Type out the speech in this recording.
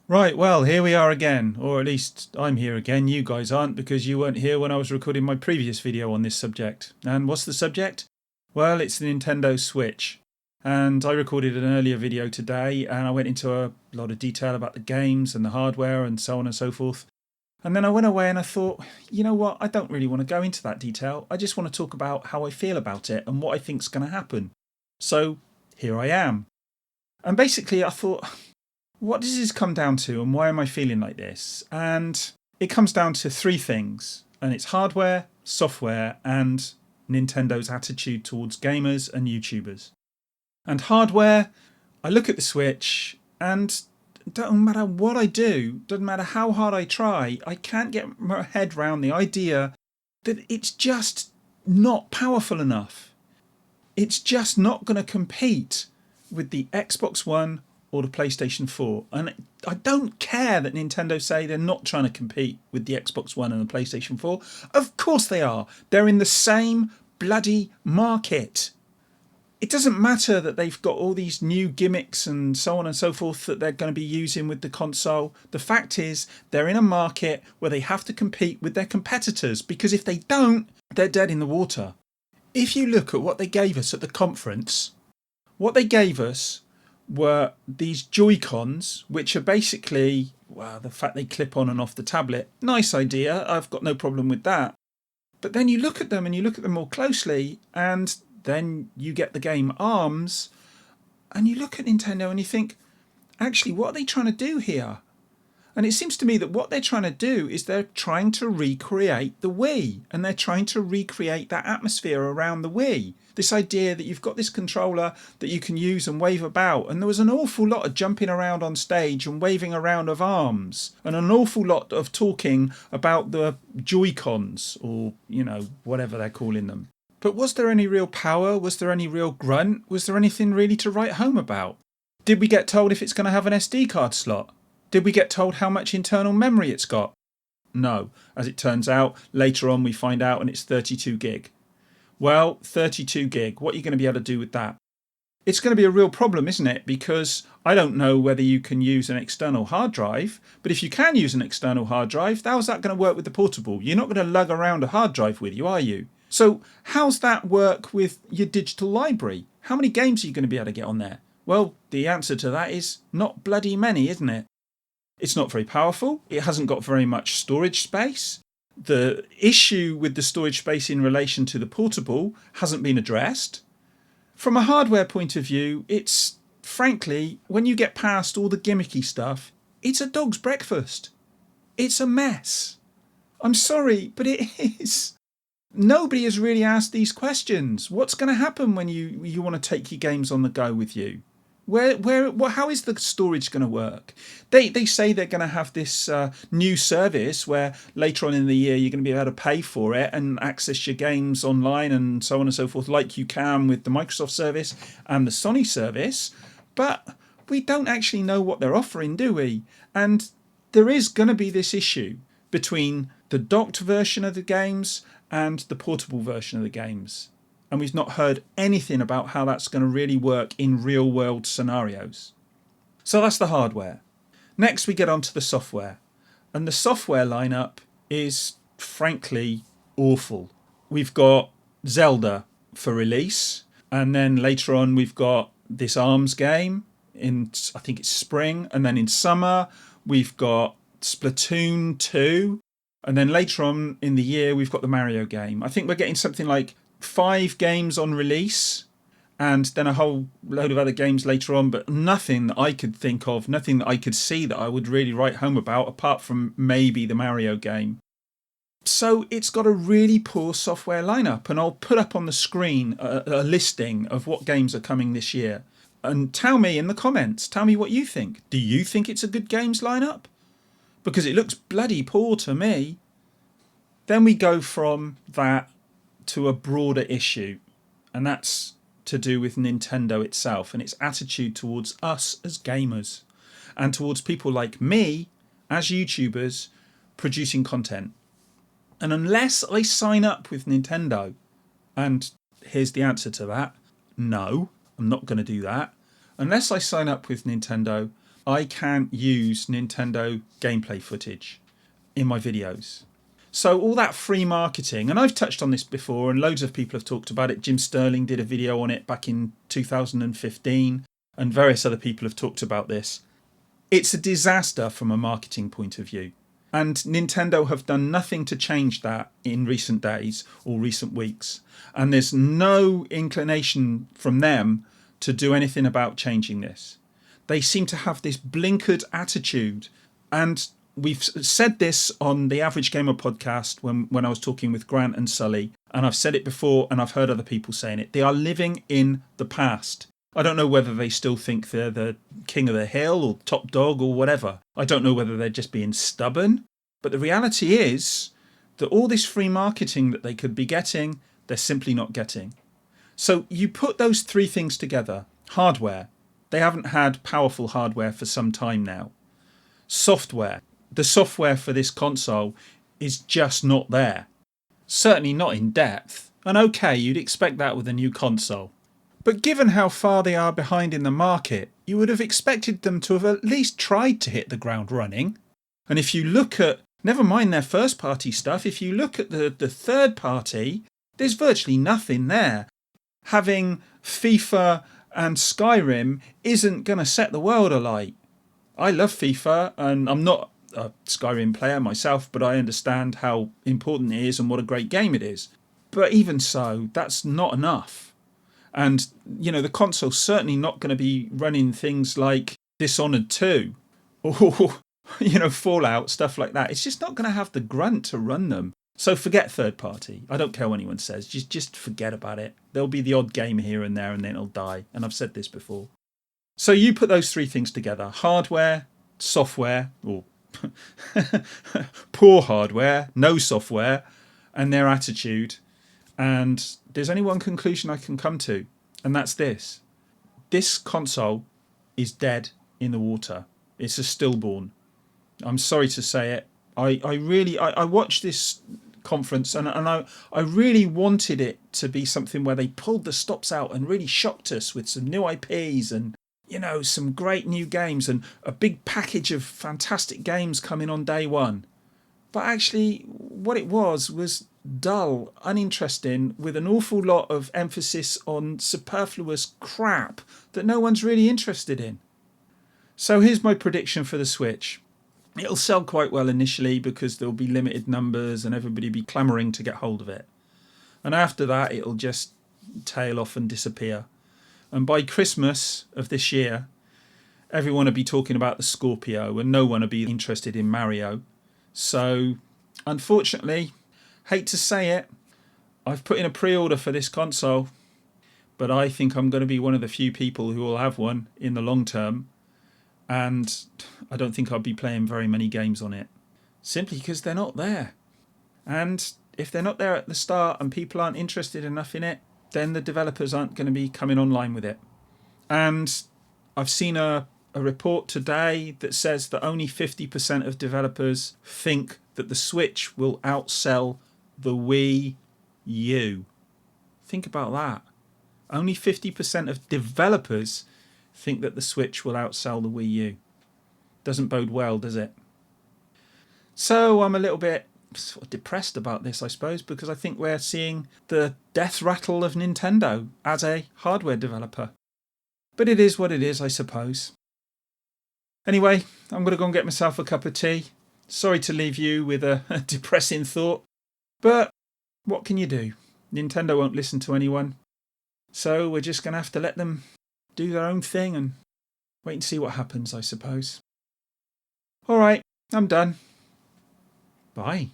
Right, well, here we are again, or at least I'm here again. You guys aren't because you weren't here when I was recording my previous video on this subject. And what's the subject? Well, it's the Nintendo Switch. And I recorded an earlier video today and I went into a lot of detail about the games and the hardware and so on and so forth. And then I went away and I thought, you know what, I don't really want to go into that detail. I just want to talk about how I feel about it and what I think's going to happen. So here I am. And basically I thought, what does this come down to and why am I feeling like this? And it comes down to three things, and it's hardware, software, and Nintendo's attitude towards gamers and YouTubers. And hardware, I look at the Switch and don't matter what I do, doesn't matter how hard I try, I can't get my head around the idea that it's just not powerful enough. It's just not going to compete with the Xbox One or the PlayStation 4. And I don't care that Nintendo say they're not trying to compete with the Xbox One and the PlayStation 4. Of course they are. They're in the same bloody market. It doesn't matter that they've got all these new gimmicks and so on and so forth that they're going to be using with the console. The fact is they're in a market where they have to compete with their competitors, because if they don't, they're dead in the water. If you look at what they gave us at the conference, what they gave us were these Joi Cons, which are basically, well, the fact they clip on and off the tablet. Nice idea. I've got no problem with that. But then you look at them and you look at them more closely, and then you get the game Arms, and you look at Nintendo and you think, actually, what are they trying to do here? And it seems to me that what they're trying to do is they're trying to recreate the Wii, and they're trying to recreate that atmosphere around the Wii. This idea that you've got this controller that you can use and wave about, and there was an awful lot of jumping around on stage and waving around of arms, and an awful lot of talking about the Joi Cons, or, whatever they're calling them. But was there any real power? Was there any real grunt? Was there anything really to write home about? Did we get told if it's going to have an SD card slot? Did we get told how much internal memory it's got? No. As it turns out, later on we find out and it's 32 gig. Well, 32 gig, what are you going to be able to do with that? It's going to be a real problem, isn't it? Because I don't know whether you can use an external hard drive, but if you can use an external hard drive, how's that going to work with the portable? You're not going to lug around a hard drive with you, are you? So how's that work with your digital library? How many games are you going to be able to get on there? Well, the answer to that is not bloody many, isn't it? It's not very powerful. It hasn't got very much storage space. The issue with the storage space in relation to the portable hasn't been addressed. From a hardware point of view, it's, frankly, when you get past all the gimmicky stuff, it's a dog's breakfast. It's a mess. I'm sorry, but it is. Nobody has really asked these questions. What's going to happen when you want to take your games on the go with you? How is the storage going to work? They say they're going to have this new service where later on in the year you're going to be able to pay for it and access your games online and so on and so forth, like you can with the Microsoft service and the Sony service. But we don't actually know what they're offering, do we? And there is going to be this issue between the docked version of the games and the portable version of the games. And we've not heard anything about how that's going to really work in real world scenarios. So that's the hardware. Next we get on to the software. And the software lineup is frankly awful. We've got Zelda for release, and then later on we've got this Arms game in, I think it's spring, and then in summer we've got Splatoon 2, and then later on in the year we've got the Mario game. I think we're getting something like 5 games on release and then a whole load of other games later on, but nothing that I could think of, nothing that I could see that I would really write home about apart from maybe the Mario game. So it's got a really poor software lineup, and I'll put up on the screen a listing of what games are coming this year. And tell me in the comments, tell me what you think. Do you think it's a good games lineup? Because it looks bloody poor to me. Then we go from that to a broader issue, and that's to do with Nintendo itself and its attitude towards us as gamers and towards people like me as YouTubers producing content. And unless I sign up with Nintendo, and here's the answer to that, no, I'm not going to do that. Unless I sign up with Nintendo, I can't use Nintendo gameplay footage in my videos. So all that free marketing, and I've touched on this before and loads of people have talked about it. Jim Sterling did a video on it back in 2015 and various other people have talked about this. It's a disaster from a marketing point of view. And Nintendo have done nothing to change that in recent days or recent weeks. And there's no inclination from them to do anything about changing this. They seem to have this blinkered attitude. And we've said this on the Average Gamer podcast when I was talking with Grant and Sully. And I've said it before and I've heard other people saying it. They are living in the past. I don't know whether they still think they're the king of the hill or top dog or whatever. I don't know whether they're just being stubborn. But the reality is that all this free marketing that they could be getting, they're simply not getting. So you put those three things together. Hardware. They haven't had powerful hardware for some time now. Software. The software for this console is just not there. Certainly not in depth. And okay, you'd expect that with a new console. But given how far they are behind in the market, you would have expected them to have at least tried to hit the ground running. And if you look at, never mind their first party stuff, if you look at the third party, there's virtually nothing there. Having FIFA and Skyrim isn't going to set the world alight. I love FIFA and I'm not a Skyrim player myself, but I understand how important it is and what a great game it is. But even so, that's not enough. And, you know, the console's certainly not going to be running things like Dishonored 2 or, you know, Fallout, stuff like that. It's just not going to have the grunt to run them. So forget third party. I don't care what anyone says. Just forget about it. There'll be the odd game here and there and then it'll die. And I've said this before. So you put those three things together. Hardware, software, or poor hardware, no software, and their attitude. And there's only one conclusion I can come to, and that's this. This console is dead in the water. It's a stillborn. I'm sorry to say it. I watched this conference and I really wanted it to be something where they pulled the stops out and really shocked us with some new IPs and, you know, some great new games and a big package of fantastic games coming on day one. But actually what it was dull, uninteresting, with an awful lot of emphasis on superfluous crap that no one's really interested in. So here's my prediction for the Switch. It'll sell quite well initially because there'll be limited numbers and everybody be clamouring to get hold of it. And after that it'll just tail off and disappear. And by Christmas of this year, everyone will be talking about the Scorpio and no one will be interested in Mario. So unfortunately, hate to say it, I've put in a pre-order for this console, but I think I'm going to be one of the few people who will have one in the long term, and I don't think I'll be playing very many games on it, simply because they're not there. And if they're not there at the start and people aren't interested enough in it, then the developers aren't going to be coming online with it. And I've seen a report today that says that only 50% of developers think that the Switch will outsell the Wii U. Think about that. Only 50% of developers think that the Switch will outsell the Wii U. Doesn't bode well, does it? So I'm a little bit sort of depressed about this, I suppose, because I think we're seeing the death rattle of Nintendo as a hardware developer. But it is what it is, I suppose. Anyway, I'm going to go and get myself a cup of tea. Sorry to leave you with a depressing thought. But what can you do? Nintendo won't listen to anyone. So we're just going to have to let them do their own thing and wait and see what happens, I suppose. All right, I'm done. Bye.